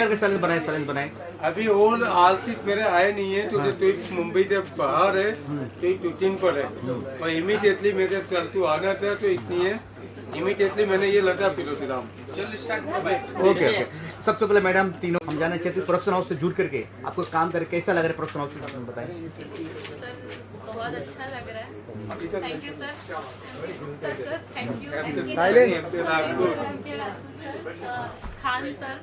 करके सैलेंस बनाए। अभी और आर्टिस्ट मेरे आए नहीं है तो तू मुंबई से बाहर है तो शूटिंग पर है और इमीडिएटली मेरे चल तू आना था तो इतनी है इमीडिएटली मैंने ये लगा फिरोजराम चल स्टार्ट करो भाई। ओके ओके, सबसे पहले मैडम तीनों हम जानना चाहते हैं प्रोडक्शन हाउस से जुड़ करके आपको काम करके कैसा लग रहा है प्रोडक्शन हाउस के साथ में बताएं। सर बहुत अच्छा लग रहा है। Thank you sir. Sir thank you. Khan sir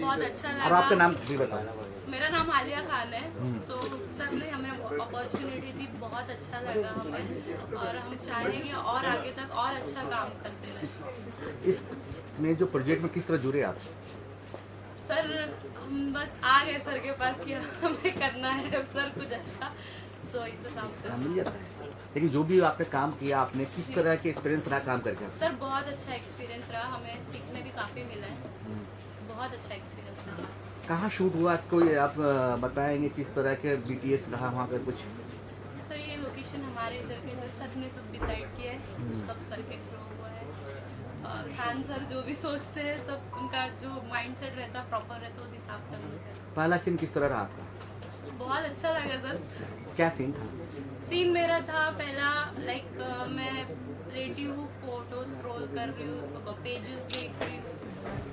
बहुत अच्छा और लगा। आपका नाम भी बताओ। मेरा नाम आलिया खान है। सो सर ने हमें अपॉर्चुनिटी दी, बहुत अच्छा लगा हमें और हम चाहेंगे और आगे तक और अच्छा काम करते रहें। इसमें जो प्रोजेक्ट में किस तरह जुड़े आप? सर हम बस आ गए सर के पास कि हमें करना है अब सर कुछ अच्छा, सो इस हिसाब से। मिल जाता है, लेकिन जो भी आपने काम किया आपने किस तरह के एक्सपीरियंस रहा काम करके? सर बहुत अच्छा एक्सपीरियंस रहा, हमें सीखने भी काफ़ी मिला है। बहुत अच्छा एक्सपीरियंस रहा। कहाँ शूट हुआ कोई आप बताएंगे किस तरह के BTS रहा वहाँ पर कुछ? सर ये लोकेशन हमारे इधर के सर ने सब डिसाइड किया है, सब सर के थ्रू हुआ है और खान सर जो भी सोचते हैं सब उनका जो माइंडसेट रहता है प्रॉपर रहता है उस हिसाब से हम लोग करते पहला सीन किस तरह रहा आपका? हैं। बहुत अच्छा लगा सर। क्या सीन था? सीन मेरा था पहला लाइक मैं लेटी हूँ, फोटो स्क्रॉल कर रही हूँ, पेजेस देख रही हूँ,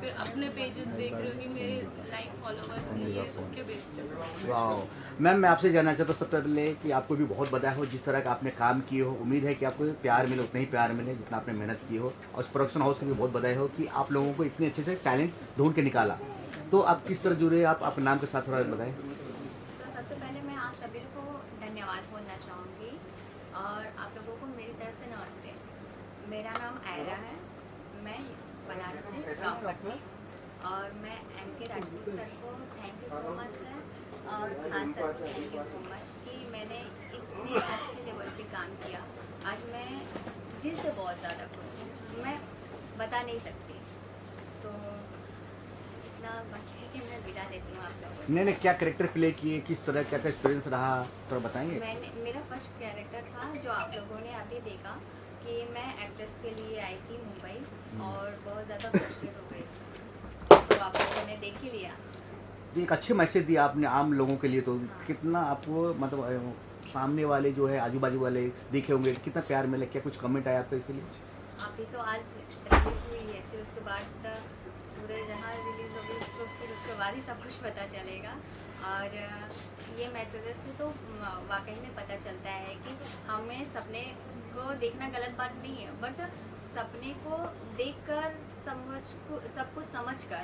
फिर अपने पेजेस देख रही हूँ कि मेरे लाइक फॉलोअर्स नहीं है, उसके बेस पे। वाह मैम, मैं आपसे जानना चाहता हूँ सबसे पहले कि आपको भी बहुत बधाई हो जिस तरह का आपने काम किए हो। उम्मीद है कि आपको प्यार मिले, उतना ही प्यार मिले जितना आपने मेहनत की हो, और उस प्रोडक्शन हाउस को भी बहुत बधाई हो कि आप लोगों को इतने अच्छे से टैलेंट ढूंढ के निकाला। तो आप किस तरह जुड़े, आप अपने नाम के साथ थोड़ा बताएं। तो सबसे पहले मैं आप सभी को धन्यवाद बोलना चाहूँगी और आप लोगों को मेरी तरफ से नमस्ते। मेरा नाम आयरा है, मैं बनारस से बिलोंग करती हूँ और मैं MK राजपूत सर को thank you so much sir और खान सर को थैंक यू सो मच कि मैंने इतने अच्छे लेवल पे काम किया। आज मैं दिल से बहुत ज़्यादा खुश हूँ, मैं बता नहीं सकती। तो इतना बाकी है कि मैं विदा लेती हूँ आप लोगों से। नहीं, क्या कैरेक्टर प्ले किए, किस तरह क्या एक्सपीरियंस रहा, थोड़ा बताएंगे। मेरा फर्स्ट कैरेक्टर था जो आप लोगों ने अभी देखा कि मैं एक्ट्रेस के लिए आई थी मुंबई और बहुत ज़्यादा फ्रस्ट्रेट हो गई थी, तो आप लोगों ने देख ही लिया। एक अच्छे मैसेज दिया आपने आम लोगों के लिए। तो कितना आपको मतलब सामने वाले जो है आजू बाजू वाले देखे होंगे, कितना प्यार मिला, क्या कुछ कमेंट आया आपको इसके लिए? अभी तो आज रिलीज हुई है, फिर उसके बाद पूरे जहाँ रिलीज होगी तो फिर उसके बाद ही सब कुछ पता चलेगा। और ये मैसेजेस से तो वाकई में पता चलता है कि हमें सपने को देखना गलत बात नहीं है, बट सपने को देखकर सब कुछ समझकर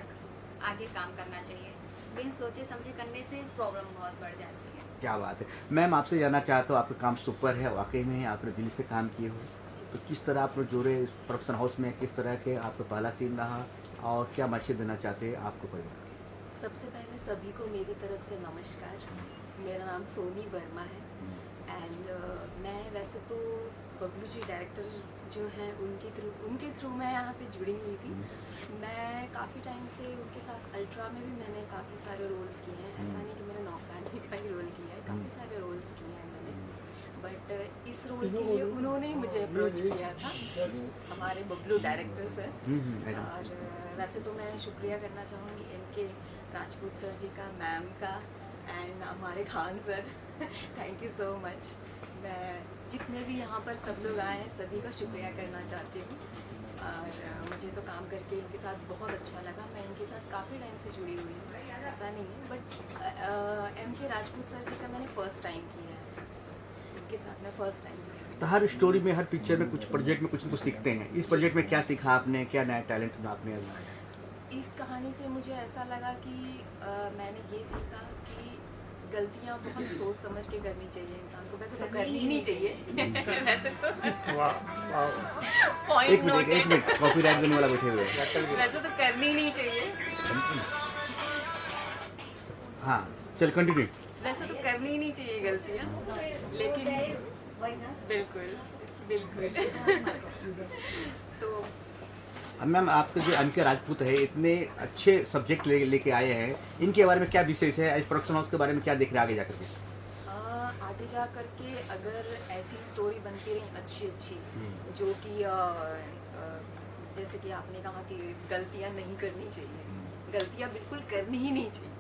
आगे काम करना चाहिए। बिन सोचे समझे करने से प्रॉब्लम बहुत बढ़ जाती है। क्या बात है मैम, आपसे जानना चाहता हूँ, आपका काम सुपर है वाकई में, आपने दिल से काम किए हो, तो किस तरह आप जुड़े प्रोडक्शन हाउस में, किस तरह के आपका पहला सीन रहा और क्या मैसेज देना चाहते हैं आपको परिवार? सबसे पहले सभी को मेरी तरफ से नमस्कार। मेरा नाम सोनी वर्मा है एंड मैं वैसे तो बबलू जी डायरेक्टर जो हैं उनके थ्रू मैं यहाँ पे जुड़ी हुई थी। मैं काफ़ी टाइम से उनके साथ अल्ट्रा में भी मैंने काफ़ी सारे रोल्स किए हैं, ऐसा नहीं कि मैंने नौकानी का ही रोल किया है, काफ़ी सारे रोल्स किए हैं मैंने, बट इस रोल के लिए उन्होंने ही मुझे अप्रोच किया था, हमारे बबलू डायरेक्टर सर। और वैसे तो मैं शुक्रिया करना चाहूँगी MK राजपूत सर जी का, मैम का एंड हमारे Khan sir thank you so much. मैं जितने भी यहाँ पर सब लोग आए हैं सभी का शुक्रिया करना चाहती हूँ और मुझे तो काम करके इनके साथ बहुत अच्छा लगा। मैं इनके साथ काफ़ी टाइम से जुड़ी हुई हूँ, ऐसा नहीं है, बट MK राजपूत सर जी का मैंने फ़र्स्ट टाइम किया है, इनके साथ मैं फ़र्स्ट टाइम जुड़ी हुई। तो हर स्टोरी में, हर पिक्चर में, कुछ प्रोजेक्ट में कुछ न कुछ सीखते हैं। इस प्रोजेक्ट में क्या सीखा आपने, क्या नया टैलेंट आपने आजमाया? इस कहानी से मुझे ऐसा लगा कि मैंने ये सीखा कि गलतियाँ बहुत सोच समझ के करनी चाहिए इंसान को, वैसे तो करनी ही नहीं चाहिए वैसे तो एक मिनट कॉपीराइट देने वाला बैठे हुए हैं। वैसे तो करनी ही नहीं चाहिए, हाँ चल कंटिन्यू। वैसे तो करनी ही नहीं चाहिए गलतियाँ, लेकिन बिल्कुल तो अब मैम आपके जो MK राजपूत है, इतने अच्छे सब्जेक्ट लेके आए हैं, इनके बारे में क्या विशेष है, इस प्रोडक्शन हाउस के बारे में क्या देख रहे हैं आगे जा करके? आगे जा करके अगर ऐसी स्टोरी बनती रही अच्छी जो कि जैसे कि आपने कहा कि गलतियाँ नहीं करनी चाहिए, गलतियाँ बिल्कुल करनी ही नहीं चाहिए।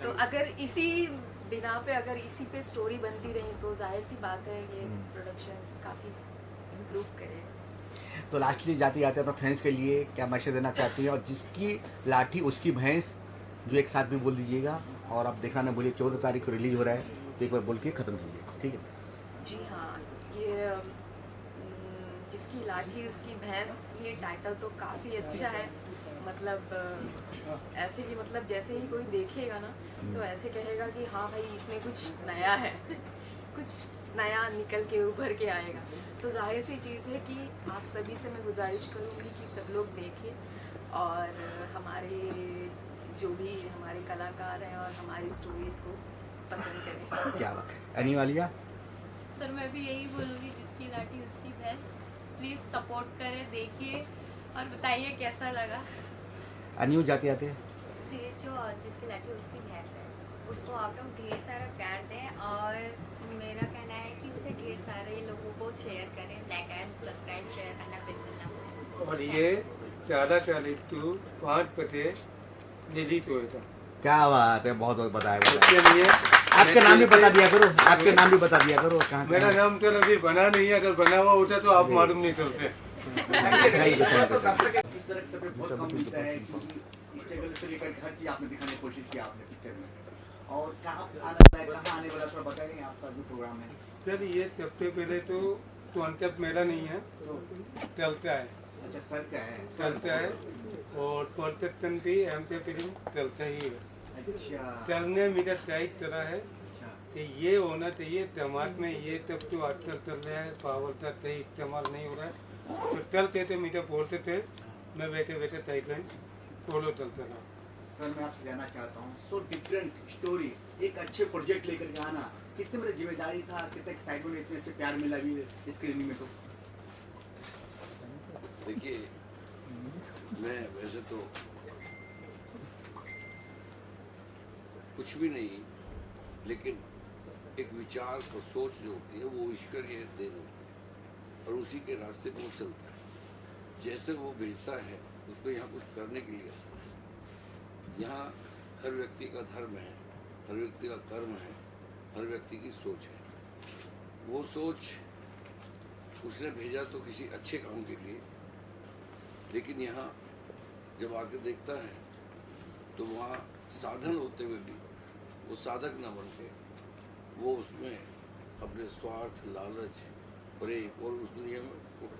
तो अगर इसी बिना पे अगर इसी पे स्टोरी बनती रही तो जाहिर सी बात है ये प्रोडक्शन काफ़ी इम्प्रूव करेगा। तो लास्टली जाते जाते अपने फ्रेंड्स के लिए क्या मैसेज देना चाहती हैं, और जिसकी लाठी उसकी भैंस जो एक साथ में बोल दीजिएगा, और आप देखना ना भूलिए 14 तारीख को रिलीज हो रहा है, तो एक बार बोल के ख़त्म कीजिए, ठीक है? जी हाँ, ये जिसकी लाठी उसकी भैंस, ये टाइटल तो काफ़ी अच्छा है। मतलब ऐसे कि मतलब जैसे ही कोई देखेगा ना तो ऐसे कहेगा कि हाँ भाई इसमें कुछ नया है कुछ नया निकल के उभर के आएगा। तो जाहिर सी चीज़ है कि आप सभी से मैं गुजारिश करूँगी कि सब लोग देखें और हमारे जो भी हमारे कलाकार हैं और हमारी स्टोरीज़ को पसंद करें। क्या बात है। एनी वालिया? सर मैं भी यही बोलूँगी, जिसकी लाठी उसकी भैंस, प्लीज़ सपोर्ट करें, देखिए और बताइए कैसा लगा। अन्यू जाते जाते सीरीज जो जिसकी लाठी उसकी भैंस है, उसको आप लोग ढेर सारा प्यार दें और मेरा कहना है कि उसे ढेर सारे लोगों को शेयर करें, लाइक एंड सब्सक्राइब शेयर करना बिल्कुल ना भूलें। और ये 14 टू 5 बजे डिलीट हुए था। क्या बात है, बहुत बहुत बताया। उसके लिए आपका नाम भी बता दिया करो, आपके नाम भी बता दिया करो। कहाँ मेरा नाम तो अभी बना नहीं है, अगर बना हुआ होता तो आप मालूम नहीं चलते। किस तरह से बहुत कम मिलता है, क्योंकि स्ट्रगल से लेकर हर चीज आपने दिखाने की कोशिश की आपने पिक्चर में, और कहाँ आने वाला थोड़ा बताएंगे आपका जो प्रोग्राम है? सर ये सबसे पहले तो कॉन्सेप्ट मेरा नहीं है, चलता है। अच्छा सर क्या है? चलता है और कॉन्सेप्शन भी एम पे फिल्म चलता ही है। अच्छा चलने मेरा ट्राई करा है अच्छा कि ये होना चाहिए समाज में, ये सब जो आजकल चल रहा है पावर का सही इस्तेमाल नहीं हो रहा है। तो चलते थे मीडिया बोलते थे, मैं बैठे बैठे साइडलाइन फॉलो चलता रहा। सर मैं आपसे जानना चाहता हूँ, सो डिफरेंट स्टोरी, एक अच्छे प्रोजेक्ट लेकर के आना कितने मेरी जिम्मेदारी था, कितने एक्साइटमेंट, इतने अच्छे प्यार मिला भी स्क्रीनिंग में? तो देखिए मैं वैसे तो कुछ भी नहीं, लेकिन एक विचार और सोच जो होती है वो ईश्वर ये देन होती है और उसी के रास्ते पर वो चलता है। जैसे वो भेजता है उसको यहाँ कुछ करने के लिए आता है। यहाँ हर व्यक्ति का धर्म है, हर व्यक्ति का कर्म है, हर व्यक्ति की सोच है। वो सोच उसने भेजा तो किसी अच्छे काम के लिए, लेकिन यहाँ जब आके देखता है तो वहाँ साधन होते हुए भी वो साधक न बन के वो उसमें अपने स्वार्थ, लालच, प्रेम और उस दुनिया में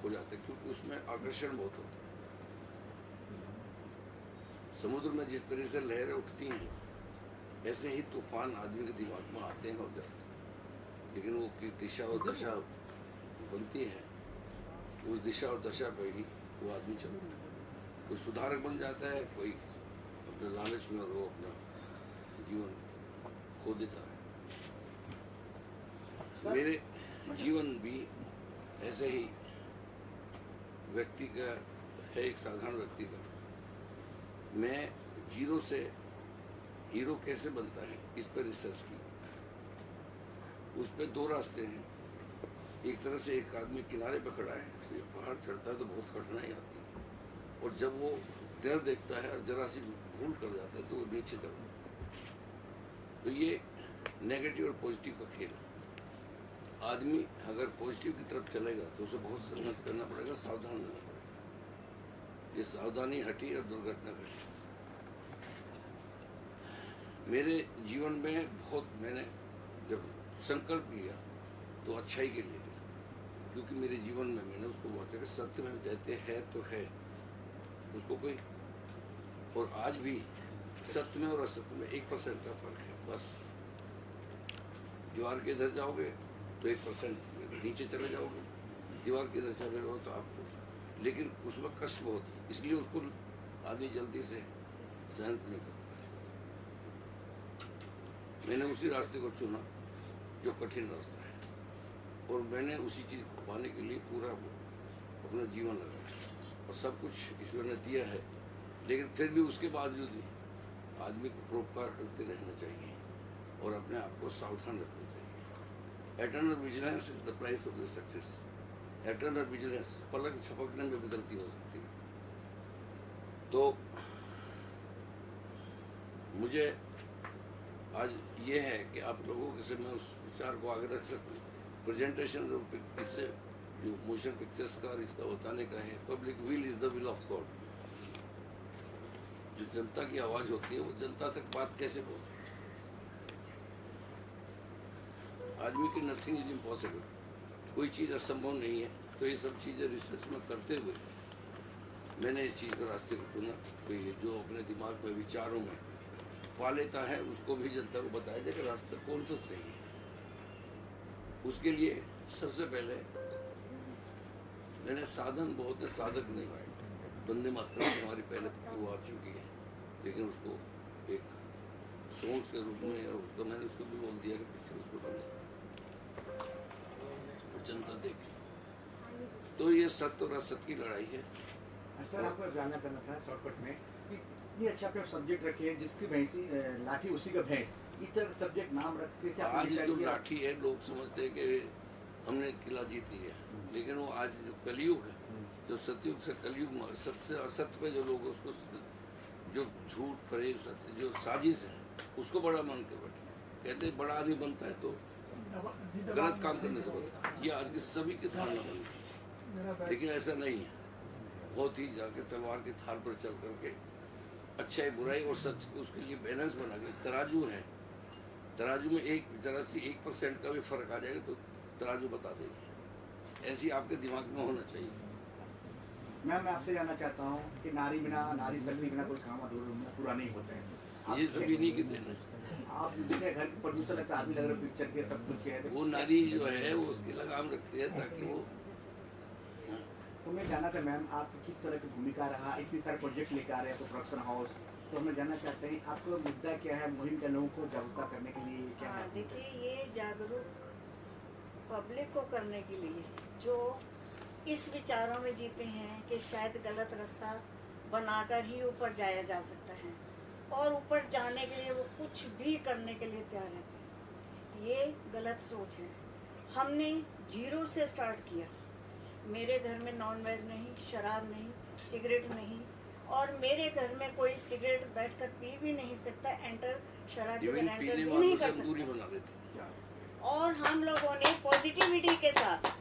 खो जाते हैं, क्योंकि उसमें आकर्षण बहुत होता है। समुद्र में जिस तरह से लहरें उठती हैं ऐसे ही तूफान आदमी के दिमाग में आते हैं और जाते हैं, लेकिन वो किस दिशा और दशा बनती है, उस दिशा और दशा पर ही वो आदमी चलता है। कोई सुधारक बन जाता है, कोई अपने लालच में और वो अपना जीवन खो देता है। मेरे जीवन भी ऐसे ही व्यक्ति का है, एक साधारण व्यक्ति का। मैं जीरो से हीरो कैसे बनता है इस पर रिसर्च की। उस पर दो रास्ते हैं। एक तरह से एक आदमी किनारे पर खड़ा है, ये पहाड़ चढ़ता है तो बहुत कठिनाई आती है, और जब वो डर देखता है और जरा सी भूल कर जाता है तो वो नीचे चलता है। तो ये नेगेटिव और पॉजिटिव का खेल है। आदमी अगर पॉजिटिव की तरफ चलेगा तो उसे बहुत संघर्ष करना पड़ेगा, सावधान रहना पड़ेगा। ये सावधानी हटी और दुर्घटना घटी। मेरे जीवन में बहुत मैंने जब संकल्प लिया तो अच्छाई के लिए लिया, क्योंकि मेरे जीवन में मैंने उसको बहुत जगह सत्य में कहते हैं तो है उसको कोई, और आज भी सत्य में और असत्य में 1% का फर्क है बस। दीवार के इधर जाओगे तो 1% नीचे चले जाओगे, दीवार के इधर चले जाओ तो आपको, लेकिन उसमें कष्ट बहुत है, इसलिए उसको आदमी जल्दी से सहन नहीं करता। मैंने उसी रास्ते को चुना जो कठिन रास्ता है, और मैंने उसी चीज़ को पाने के लिए पूरा अपना जीवन लगाया, और सब कुछ ईश्वर ने दिया है। लेकिन फिर भी उसके बावजूद भी आदमी को परोपकार करते रहना चाहिए और अपने आप को सावधान रखना चाहिए। Eternal vigilance is the price of the success. Eternal vigilance पलक झपकने में भी गलती हो सकती है। तो मुझे आज ये है कि आप लोगों के से मैं उस विचार को आगे रख सकूँ। प्रेजेंटेशन इससे जो मोशन पिक्चर्स का और इसका बताने का है, public will is the will of God. जो जनता की आवाज़ होती है वो जनता तक बात कैसे पहुँचे। आदमी की नथिंग इज इम्पॉसिबल, कोई चीज़ असंभव नहीं है। तो ये सब चीज़ें रिसर्च में करते हुए मैंने इस चीज़ के रास्ते को चुना कि जो अपने दिमाग में विचारों में पा लेता है उसको भी जनता को बताया जाए कि रास्ता कौन सा सही है। उसके लिए सबसे पहले मैंने साधन बहुत है, साधक नहीं। वंदे मातरम हमारी पहले वो आ चुकी है, लेकिन उसको एक सोच के रूप में, और उसको मैंने उसको भी बोल दिया कि पिक्चर उसको बने, जनता देखे। तो ये सत्य और असत्य की लड़ाई है। सर आपको जानना करना था शॉर्टकट में कि इतनी अच्छा आपने सब्जेक्ट रखी है जिसकी भैंसी लाठी उसी का भैंस, इस तरह का सब्जेक्ट नाम रख के आज जो लाठी है लोग समझते हैं कि हमने किला जीत लिया, लेकिन वो आज जो कलयुग है, जो सतयुग से कलयुग में सत्य से असत्य पे जो लोग उसको जो झूठ फरेब सत्य जो साजिश है उसको बड़ा मान के बैठे। कहते हैं बड़ा आदमी बनता है तो गलत काम करने से बनता है, ये आज की सभी की धारणा बन गई। लेकिन ऐसा नहीं है, बहुत ही जाके तलवार की थाल पर चल करके अच्छाई बुराई और सच उसके लिए बैलेंस बना के तराजू है, तराजू में एक जरा सी 1% का भी फर्क आ जाएगा तो तराजू बता देगी। ऐसी आपके दिमाग में होना चाहिए। मैं आपसे जानना चाहता हूँ कि नारी बिना, नारी शक्ति बिना कोई काम अधूरा पूरा नहीं होता है। ये सभी नहीं की देना। आप देखे घर के प्रोड्यूसर लगता है, आप भी लग रहे पिक्चर के सब कुछ के है, वो नारी जो है वो उसकी लगाम रखती है ताकि वो। तो मैं जानना था मैम आपकी किस तरह की भूमिका रहा, इतनी सारे प्रोजेक्ट लेकर आ रहे हैं तो प्रोडक्शन हाउस, तो हमें जानना चाहते हैं आपका मुद्दा क्या है, मुहिम के लोगों को जागरूकता करने के लिए क्या है? देखिए, ये जागरूक पब्लिक को करने के लिए जो इस विचारों में जीते हैं कि शायद गलत रास्ता बनाकर ही ऊपर जाया जा सकता है और ऊपर जाने के लिए वो कुछ भी करने के लिए तैयार रहते हैं, ये गलत सोच है। हमने 0 से स्टार्ट किया। मेरे घर में नॉन वेज नहीं, शराब नहीं, सिगरेट नहीं, और मेरे घर में कोई सिगरेट बैठकर पी भी नहीं सकता, एंटर शराब भी नहीं कर सकता। और हम लोगों ने पॉजिटिविटी के साथ,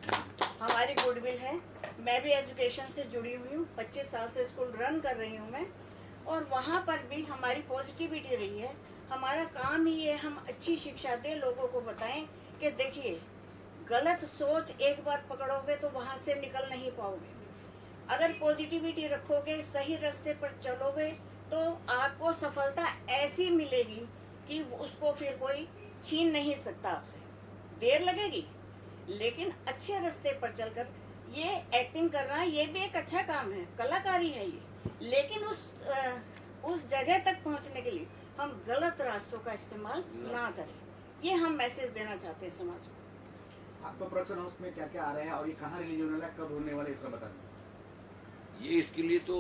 हमारी गुडविल है, मैं भी एजुकेशन से जुड़ी हुई हूँ, 25 साल से स्कूल रन कर रही हूँ मैं, और वहाँ पर भी हमारी पॉजिटिविटी रही है। हमारा काम ही है हम अच्छी शिक्षा दें, लोगों को बताएं कि देखिए गलत सोच एक बार पकड़ोगे तो वहाँ से निकल नहीं पाओगे। अगर पॉजिटिविटी रखोगे, सही रास्ते पर चलोगे तो आपको सफलता ऐसी मिलेगी कि उसको फिर कोई छीन नहीं सकता आपसे। देर लगेगी लेकिन अच्छे रास्ते पर चलकर, ये एक्टिंग करना ये भी एक अच्छा काम है, कलाकारी है ये, लेकिन उस जगह तक पहुंचने के लिए हम गलत रास्तों का इस्तेमाल ना करें, ये हम मैसेज देना चाहते हैं समाज को। आपका प्रोडक्शन हाउस में क्या क्या आ रहा है और ये कहाँ रिलीज होने वाला है, कब होने वाला है, इसका बता दें। ये इसके लिए तो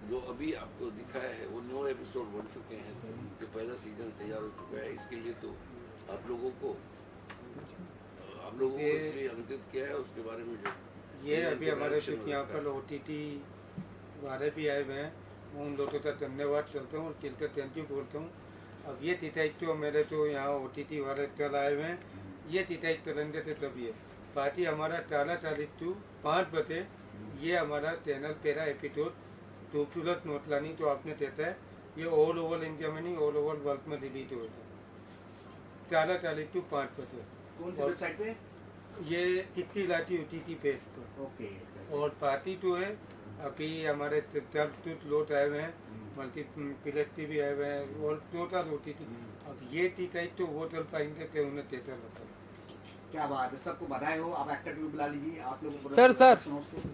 जो अभी आपको दिखाया है वो 9 एपिसोड बन चुके हैं, जो पहला सीजन तैयार हो चुका है। इसके लिए तो आप लोगों को इसलिए आमंत्रित किया है, उसके बारे में जो ये अभी हमारे कुछ यहाँ पर OTT वाले भी आए हुए हैं, उन लोगों का धन्यवाद चलता हूँ और चिल्ते थैंक यू बोलता हूँ। अब ये तिताई तो मेरे तो यहाँ OTT वाले कल आए हुए हैं, ये तिताई तरंगे थे तभी है पार्टी हमारा 4 टू 5 बजे, ये हमारा चैनल पहला एपिसोड खूबसूरत नोटलानी तो आपने देता है, ये ऑल ओवर इंडिया में नहीं ऑल ओवर वर्ल्ड में रिलीज होता है 4 टू 5 बजे। कौन सी वेबसाइट पे? ये टिकटी लाठी OTT पेज पर। ओके। और पार्टी तो है अभी हमारे लोट आए हुए हैं, मल्टीप्लेक्स टीवी आए हुए हैं और टोटल OTT। अब ये टिकट तो वो चल पाएंगे कि उन्हें थिएटर बताओ। क्या बात है, सबको बधाई हो। आप एक्टर भी बुला लीजिए, आप लोगों को सर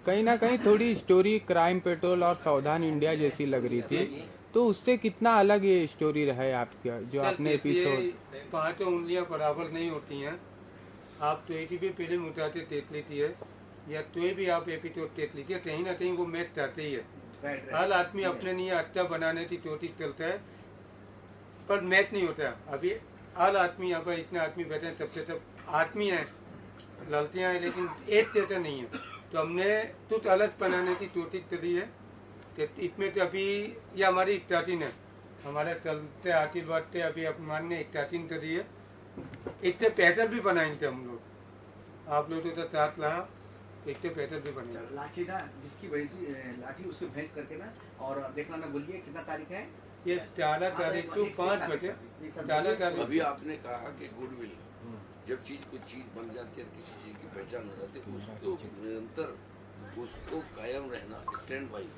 कहीं ना कहीं थोड़ी स्टोरी क्राइम पेट्रोल और सावधान इंडिया जैसी लग रही थी, तो उससे कितना अलग ये स्टोरी रहा है आपका जो आपने एपिसोड? 5 उंगलियां बराबर नहीं होती हैं। आप तो एक भी फिल्म उठाते देख लेती है या कोई भी आप एपिसोड देख लीजिए, कहीं ना कहीं वो मैच चाहते ही है। हर आदमी अपने लिए अच्छा बनाने की कोशिश करता है पर मैच नहीं होता। अभी हर आदमी यहाँ पर इतने आदमी बैठे हैं, तब से तब आदमी हैं, लड़तियाँ हैं, लेकिन एक थिएटर नहीं है। तो हमने कुछ अलग बनाने की कोशिश करी है। तो इसमें तो अभी ये हमारी स्टार्टिंग है, हमारे चलते आती बढ़ते अभी अपमान ने इक्तातीन करी है। इतने पैदल भी बनाए थे हम लोग, आप लोग तो साथ रहा, इतने पैदल भी बनाए। लाठी ना जिसकी भैंसी लाठी उसकी भैंस करके ना, और देखना ना बोलिए कितना तारीख है ये 14 तारीख को 5 बजे 14 तारीख। अभी आपने कहा कि गुडविल, जब चीज कुछ चीज बन जाती है, किसी चीज की पहचान हो जाती है, उसको निरंतर उसको कायम रहना, स्टैंड बाई।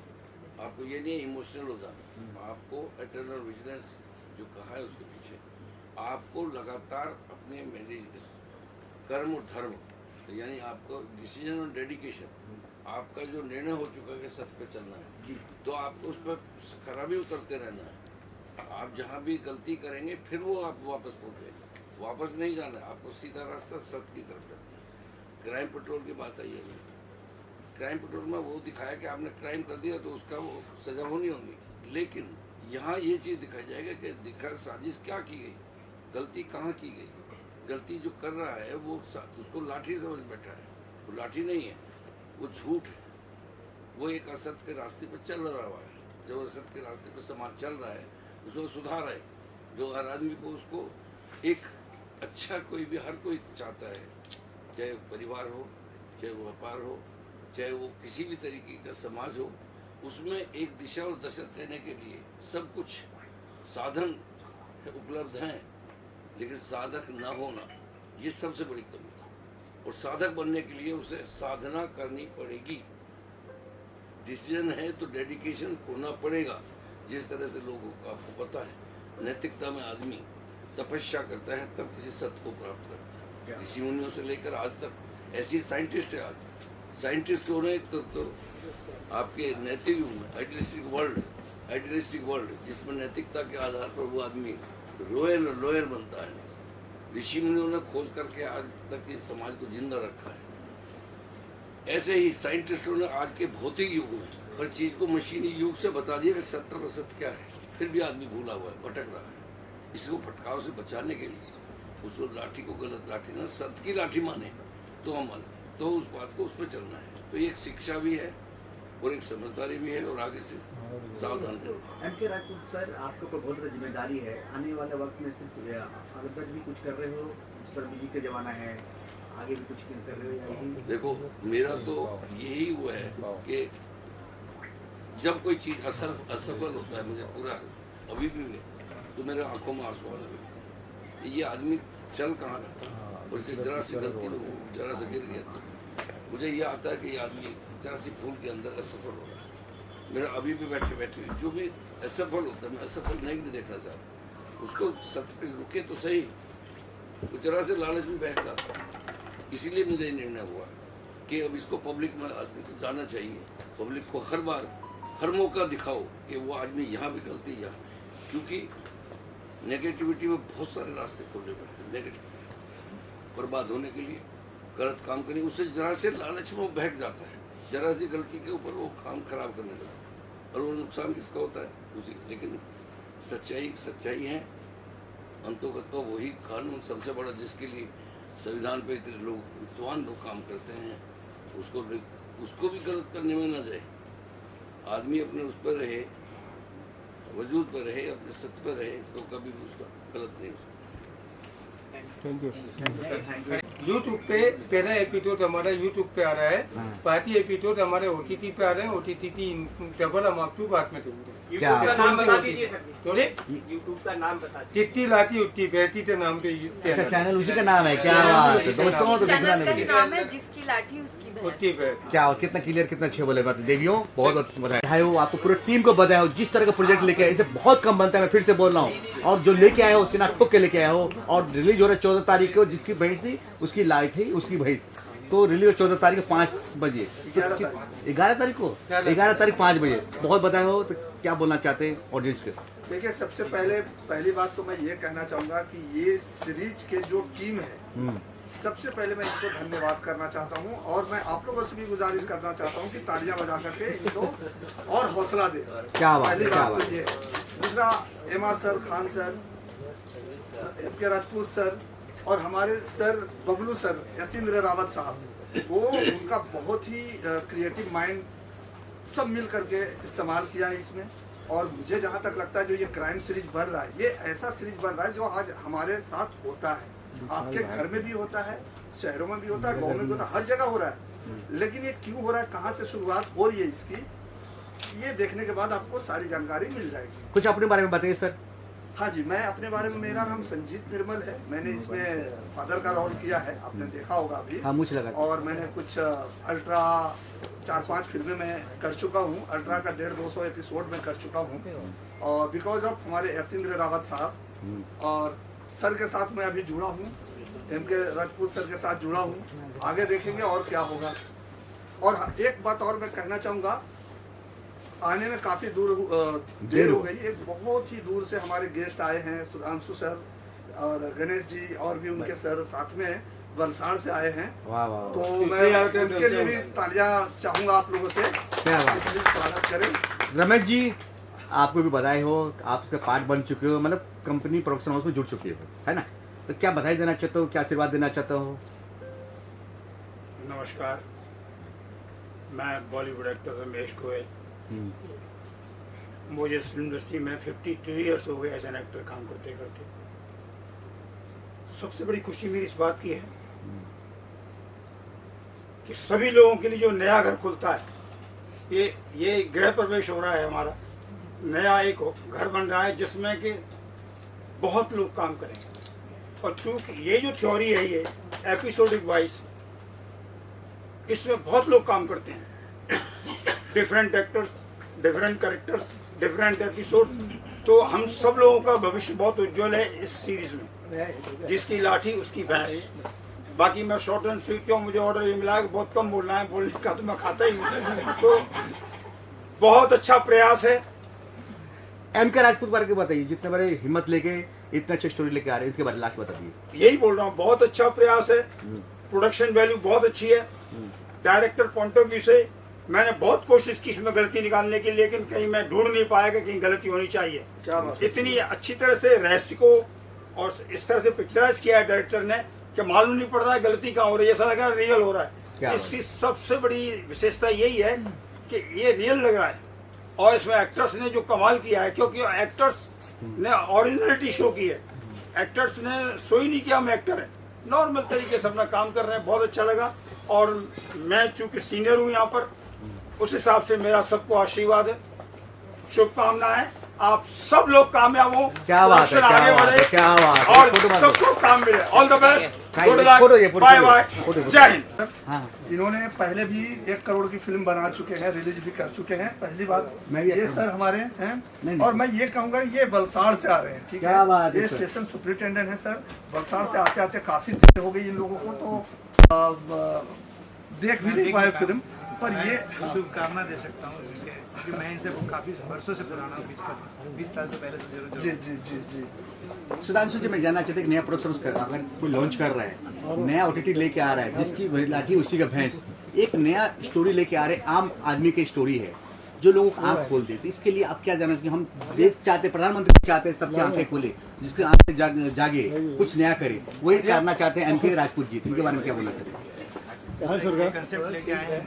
आपको ये नहीं इमोशनल हो जाना, आपको एटर्नल विजिलेंस जो कहा है उसके पीछे आपको लगातार अपने कर्म और धर्म, यानी आपको डिसीजन और डेडिकेशन, आपका जो निर्णय हो चुका है कि सत्य पे चलना है, तो आपको उस पर खराबी उतरते रहना है। आप जहाँ भी गलती करेंगे फिर वो आप वापस पहुँचेंगे, वापस नहीं जाना है आपको, सीधा रास्ता सत्य की तरफ चलना है। क्राइम पेट्रोल की बात आई है, क्राइम पेट्रोल में वो दिखाया कि आपने क्राइम कर दिया तो उसका वो सजा होनी होगी, लेकिन यहाँ ये चीज़ दिखाई जाएगा कि साजिश क्या की गई, गलती कहाँ की गई। गलती जो कर रहा है वो उसको लाठी समझ बैठा है, वो लाठी नहीं है, वो झूठ है, वो एक असत्य के रास्ते पर चल रहा है। जब असत्य के रास्ते पर समाज चल रहा है उसको सुधार है, जो हर आदमी को उसको एक अच्छा, कोई भी हर कोई चाहता है, चाहे परिवार हो, चाहे वो व्यापार हो, चाहे वो किसी भी तरीके का समाज हो, उसमें एक दिशा और दशा देने के लिए सब कुछ साधन उपलब्ध हैं, लेकिन साधक न होना ये सबसे बड़ी कमी है। और साधक बनने के लिए उसे साधना करनी पड़ेगी। डिसीजन है तो डेडिकेशन होना पड़ेगा। जिस तरह से लोगों को आपको पता है, नैतिकता में आदमी तपस्या करता है तब किसी सत्य को प्राप्त करता है। ऋषि मुनियों से लेकर आज तक ऐसी साइंटिस्ट है, आज साइंटिस्ट हो रहे तो आपके नैतिक युग में आइडियलिस्टिक वर्ल्ड जिसमें नैतिकता के आधार पर वो आदमी रॉयल और लॉयल बनता है। ऋषि मुनियों ने खोज करके आज तक इस समाज को जिंदा रखा है। ऐसे ही साइंटिस्टों ने आज के भौतिक युग में हर चीज को मशीनी युग से बता दिया कि सत्य और असत्य क्या है, फिर भी आदमी भूला हुआ है, भटक रहा है। इसको भटकाव से बचाने के लिए उसको लाठी को गलत लाठी ना सत्य की लाठी माने तो अमल, तो उस बात को उस पर चलना है। तो ये एक शिक्षा भी है और एक समझदारी भी है और आगे से सावधान रहना। एम के राजपूत सर, आपके ऊपर बहुत बड़ी जिम्मेदारी है। आने वाले वक्त में सिर्फ अगर भी कुछ कर रहे हो, सर बिजली का जमाना है, आगे भी कुछ कर रहे हो या यही? देखो, मेरा तो यही हुआ है कि जब कोई चीज असफल होता है, मुझे पूरा अभी भी तो मेरे आंखों में आंसू आने लगते। ये आदमी चल कहाँ रहा था और इसे जरा सी गलती में जरा से गिर गया, तो मुझे ये आता है कि ये आदमी जरा सी भूल के अंदर असफल हो रहा है। मेरा अभी भी बैठे बैठे जो भी असफल होता है, मैं असफल नहीं भी देखना चाहता, उसको सत्य पे रुके तो सही, वो जरा से लालच में बैठ जाता है। इसीलिए मुझे निर्णय हुआ कि अब इसको पब्लिक में आदमी को जाना चाहिए, पब्लिक को हर बार हर मौका दिखाओ कि वो आदमी यहाँ भी गलती यहाँ, क्योंकि नेगेटिविटी में बहुत सारे रास्ते खोलने पड़ते हैं। नेगेटिव बर्बाद होने के लिए गलत काम करने, उससे जरा से लालच में वो बहक जाता है, जरा सी गलती के ऊपर वो काम खराब करने लगता है और वो नुकसान किसका होता है, उसी। लेकिन सच्चाई है, अंतोगतो वही कानून सबसे बड़ा, जिसके लिए संविधान पे इतने लोग विद्वान लोग काम करते हैं, उसको भी गलत करने में न जाए। आदमी अपने उस पर रहे, वजूद पर रहे, अपने सत्य पर रहे, तो कभी भी उसका गलत नहीं हो सकता। Thank you. यूट्यूब पे पहला एपिसोड हमारा यूट्यूब पे आ रहा है, बाकी एपिसोड हमारे OTT पे आ रहे हैं। OTT डबल हम आपको बाद में देंगे। क्या यूट्यूब का नाम बता दीजिए सर। थोड़े यूट्यूब का नाम बता दीजिए। कितनी लाठी उठती बैठी के नाम पे अच्छा, चैनल उसी का नाम है? क्या बात है दोस्तों, तो देखना चैनल का नहीं। नाम है जिसकी लाठी उसकी उठती भैंस। बैठी। क्या कितना क्लियर, कितना अच्छे बोले बात। देवियों बहुत बधाई हो, आपको पूरे टीम को बधाई हो। जिस तरह का प्रोजेक्ट लेके आए, इसे बहुत कम बनता है, मैं फिर से बोल रहा हूँ। और जो लेके आए हो सिना ठोक के लेके आए हो, और रिलीज हो रहा है 14 तारीख को। जिसकी भैंस थी उसकी लाइट है उसकी भैंस, तो रिलीज 14 तारीख को 5 बजे, 11 तारीख को 11 तारीख 5 बजे। बहुत बधाई हो। तो क्या बोलना चाहते हैं ऑडियंस के? देखिए, सबसे पहली बात तो मैं ये कहना चाहूँगा कि ये सीरीज के जो टीम है, सबसे पहले मैं इनको धन्यवाद करना चाहता हूँ। और मैं आप लोगों से भी गुजारिश करना चाहता हूँ कि तालियां बजा करके इनको और हौसला दे। क्या बात पहली है, क्या बात बात तो ये। दूसरा, MR sir, Khan sir, MK Rajput sir और हमारे सर बबलू सर, यतीन्द्र रावत साहब, वो उनका बहुत ही क्रिएटिव माइंड सब मिल करके इस्तेमाल किया है इसमें। और मुझे जहाँ तक लगता है जो ये क्राइम सीरीज बन रहा है, ये ऐसा सीरीज बन रहा है जो आज हमारे साथ होता है। आपके घर में भी होता है, शहरों में भी होता है, गाँव में भी होता है, हर जगह हो रहा है। लेकिन ये क्यों हो रहा है, कहाँ से शुरुआत हो रही है इसकी, ये देखने के बाद आपको सारी जानकारी मिल जाएगी। कुछ अपने बारे में बताइए सर। हाँ जी, मैं अपने बारे में, मेरा नाम संजीत निर्मल है। मैंने इसमें फादर का रोल किया है, आपने देखा होगा अभी। हाँ, मुझे लगा। और मैंने कुछ अल्ट्रा 4-5 फिल्में मैं कर चुका हूँ। अल्ट्रा का 150-200 एपिसोड में कर चुका हूँ। और बिकॉज ऑफ हमारे यतीन्द्र रावत साहब और सर के साथ मैं अभी जुड़ा हूँ, MK राजपूत सर के साथ जुड़ा हूँ। आगे देखेंगे और क्या होगा। और एक बात और मैं कहना चाहूँगा, आने में काफ़ी देर हो गई। एक बहुत ही दूर से हमारे गेस्ट आए हैं, सुधांशु सर और गणेश जी और भी उनके सर साथ में वलसाड़ से आए हैं। वाह वाह। तो मैं उनके लिए भी तालियां चाहूँगा आप लोगों से। क्या बात। इसलिए स्वागत करें। रमेश जी, आपको भी बधाई हो, आप उसका पार्ट बन चुके हो, मतलब कंपनी प्रोडक्शन हाउस में जुड़ चुके हो, है ना। तो क्या बधाई देना चाहते हो, क्या आशीर्वाद देना चाहते हो? नमस्कार, मैं बॉलीवुड एक्टर रमेश गोयल। मुझे इस फिल्म इंडस्ट्री में 52 ईयर्स हो गए एज एन एक्टर काम करते करते। सबसे बड़ी खुशी मेरी इस बात की है कि सभी लोगों के लिए जो नया घर खुलता है, ये गृह प्रवेश हो रहा है, हमारा नया एक घर बन रहा है जिसमें कि बहुत लोग काम करेंगे। और चूंकि ये जो थ्योरी है, ये एपिसोडिक वाइज, इसमें बहुत लोग काम करते हैं, different actors, different characters, different episodes. तो हम सब लोगों का भविष्य बहुत उज्जवल है इस सीरीज में। जिसकी लाठी उसकी भैंस। बाकी मैं शॉर्ट एंड स्वीट क्यों, मुझे ऑर्डर ये मिला है बहुत कम बोलना है, बोलने का तो मैं खाता ही हूँ। तो बहुत अच्छा प्रयास है। MK राजपूत बारे में बताइए, जितने बड़े हिम्मत लेके इतना अच्छा स्टोरी लेके आ रहे हैं, इसके बारे में लास्ट बता दीजिए। यही बोल रहा हूँ, बहुत अच्छा प्रयास है। प्रोडक्शन वैल्यू बहुत अच्छी है। डायरेक्टर पॉइंट ऑफ व्यू से मैंने बहुत कोशिश की इसमें गलती निकालने की, लेकिन कहीं मैं ढूंढ नहीं पाया कि कहीं गलती होनी चाहिए। इतनी अच्छी तरह से रहस्य को और इस तरह से पिक्चराइज किया है डायरेक्टर ने कि मालूम नहीं पड़ रहा है गलती कहाँ हो रही है, ऐसा लग रहा है रियल हो रहा है। इसकी सबसे बड़ी विशेषता यही है कि ये रियल लग रहा है। और इसमें एक्टर्स ने जो कमाल किया है, क्योंकि एक्टर्स ने ओरिजिनलिटी शो की है। एक्टर्स ने शो ही नहीं किया हम एक्टर हैं, नॉर्मल तरीके से अपना काम कर रहे हैं। बहुत अच्छा लगा। और मैं चूंकि सीनियर हूँ यहाँ पर, उस हिसाब से मेरा सबको आशीर्वाद है, शुभकामनाएं। आप सब लोग कामयाब हो, क्या बात है, आगे बढ़े, क्या बात है, और सबको काम मिले। All the best, good luck, bye bye, जय हिंद। इन्होंने पहले भी 1 करोड़ की फिल्म बना चुके हैं, रिलीज भी कर चुके हैं। पहली बात, ये सर हमारे हैं। और मैं ये कहूँगा, ये वलसाड़ से आ रहे हैं, ठीक है। ये स्टेशन सुपरिटेंडेंट है सर। वलसाड़ से आते आते काफी देर हो गई इन लोगों को, तो देख भी नहीं पाए फिल्म। पर ये शुभकामना दे सकता हूँ, क्योंकि मैं इनसे काफी वर्षों से पुराना हूँ, 20 साल से पहले से। जी जी जी जी। सुधांशु जी, मैं जानना चाहते हैं, नया प्रोडक्शन अगर कोई लॉन्च कर रहा है, नया OTT लेके आ रहा है, जिसकी लाठी उसी का भैंस, एक नया स्टोरी लेके आ रहे, आम आदमी की स्टोरी है जो लोगों को आंख खोल देती, इसके लिए आप क्या जानना चाहिए? हम देश चाहते, प्रधानमंत्री चाहते हैं सबकी आंखें खोले, जिसके आंखें जागे, कुछ नया करे, वही करना चाहते हैं MK राजपूत जी। इनके बारे में क्या बोलना चाहते हैं? कंसेप्ट लेके आए हैं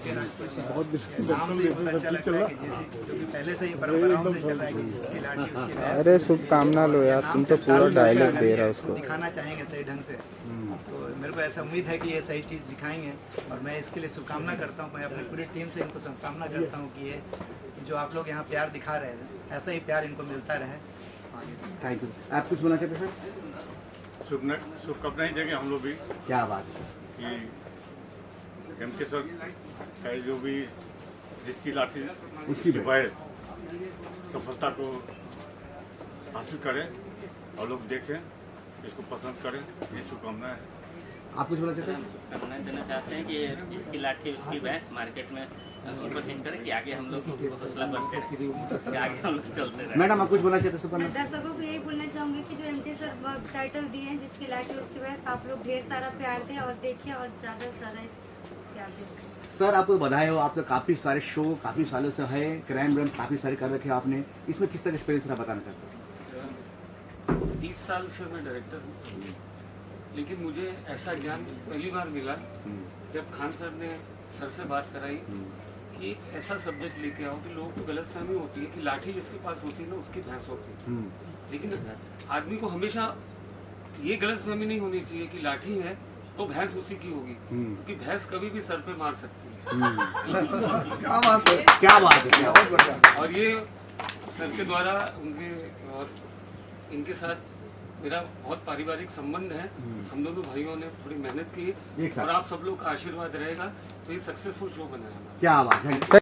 नाम भी बहुत अच्छा लगता है कि जैसे, क्योंकि पहले से ही परंपराओं से चल रहा है कि जिसकी लाठी उसकी भैंस। अरे शुभकामना लो यार, तुम तो पूरा डायलॉग दे रहा है उसको। दिखाना चाहेंगे सही ढंग से, तो मेरे को ऐसा उम्मीद है कि ये सही चीज़ दिखाएंगे। और मैं इसके लिए शुभकामना करता हूँ, मैं अपनी पूरी टीम से इनको शुभकामना करता हूँ कि ये जो आप लोग यहाँ प्यार दिखा रहे हैं, ऐसा ही प्यार इनको मिलता रहे। Thank you. आप कुछ बोलना चाहते हैं सर? शुभकामनाएं देंगे हम लोग भी। क्या बात है कि MK सर का जो भी जिसकी लाठी उसकी भैंस सफलता को हासिल करें और लोग देखें, इसको पसंद करें, ये शुभकामनाएं है। आप कुछ बोलना चाहते हैं? शुभकामनाएं देना चाहते हैं कि जिसकी लाठी उसकी भैंस मार्केट में सुपर हिट करें, कि आगे हम लोग हौसला बढ़ते रहें, कि आगे हम लोग चलते रहें। मैडम, आप कुछ बोलना चाहते हैं? सुपर्णा। दर्शकों को यही बोलना चाहूँगी कि जो MK सर टाइटल दिए हैं, जिसकी लाठी उसकी भैंस, आप लोग ढेर सारा प्यार दें और देखिए, और ज़्यादा से ज़्यादा इस प्यार दें। सर, आपको बधाई हो, आपका काफ़ी सारे शो काफ़ी सालों से है, क्राइम ड्रामा काफ़ी सारे कर रखे आपने, इसमें किस तरह एक्सपीरियंस रहा, बताना चाहते हैं? 30 साल से मैं डायरेक्टर हूँ, लेकिन मुझे ऐसा ज्ञान पहली बार मिला जब खान सर ने सर से बात कराई कि एक ऐसा सब्जेक्ट लेके आओ कि लोगों को गलतफहमी होती है कि लाठी जिसके पास होती है ना उसकी भैंस होती है, लेकिन आदमी को हमेशा ये गलतफहमी नहीं होनी चाहिए कि लाठी है तो भैंस उसी की होगी, क्योंकि भैंस कभी भी सर पे मार सकती है। क्या बात है, क्या बात है, क्या बहुत बढ़िया। और ये सर के द्वारा उनके और इनके साथ मेरा बहुत पारिवारिक संबंध है। हम दोनों भाइयों ने थोड़ी मेहनत की एक साथ। और आप सब लोग का आशीर्वाद रहेगा तो ये सक्सेसफुल शो बना है हमारा। क्या बात है।